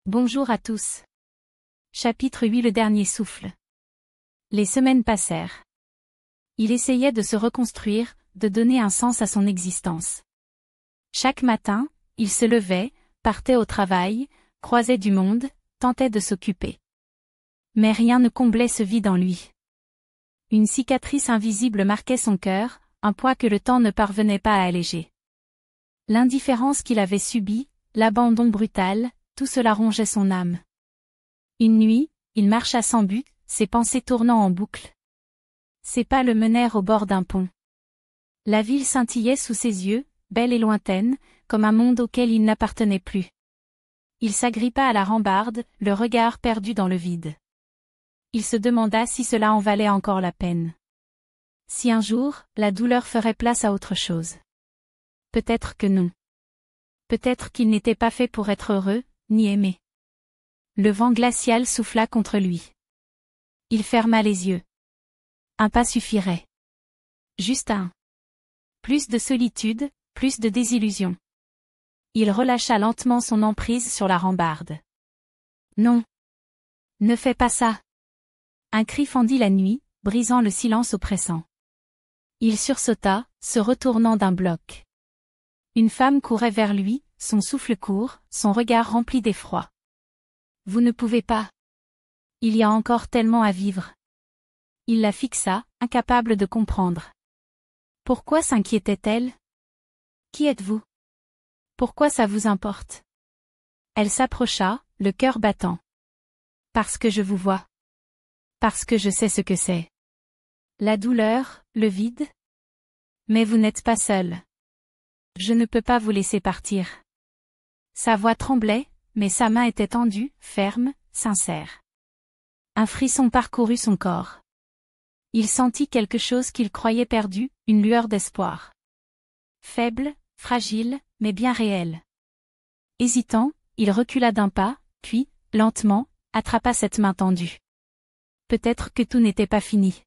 Bonjour à tous. Chapitre 8. Le dernier souffle. Les semaines passèrent. Il essayait de se reconstruire, de donner un sens à son existence. Chaque matin, il se levait, partait au travail, croisait du monde, tentait de s'occuper. Mais rien ne comblait ce vide en lui. Une cicatrice invisible marquait son cœur, un poids que le temps ne parvenait pas à alléger. L'indifférence qu'il avait subie, l'abandon brutal, tout cela rongeait son âme. Une nuit, il marcha sans but, ses pensées tournant en boucle. Ses pas le menèrent au bord d'un pont. La ville scintillait sous ses yeux, belle et lointaine, comme un monde auquel il n'appartenait plus. Il s'agrippa à la rambarde, le regard perdu dans le vide. Il se demanda si cela en valait encore la peine. Si un jour, la douleur ferait place à autre chose. Peut-être que non. Peut-être qu'il n'était pas fait pour être heureux, ni aimé. Le vent glacial souffla contre lui. Il ferma les yeux. Un pas suffirait. Juste un. Plus de solitude, plus de désillusion. Il relâcha lentement son emprise sur la rambarde. Non. Ne fais pas ça. Un cri fendit la nuit, brisant le silence oppressant. Il sursauta, se retournant d'un bloc. Une femme courait vers lui, son souffle court, son regard rempli d'effroi. Vous ne pouvez pas. Il y a encore tellement à vivre. Il la fixa, incapable de comprendre. Pourquoi s'inquiétait-elle? Qui êtes-vous? Pourquoi ça vous importe? Elle s'approcha, le cœur battant. Parce que je vous vois. Parce que je sais ce que c'est. La douleur, le vide? Mais vous n'êtes pas seul. Je ne peux pas vous laisser partir. Sa voix tremblait, mais sa main était tendue, ferme, sincère. Un frisson parcourut son corps. Il sentit quelque chose qu'il croyait perdu, une lueur d'espoir. Faible, fragile, mais bien réelle. Hésitant, il recula d'un pas, puis, lentement, attrapa cette main tendue. Peut-être que tout n'était pas fini.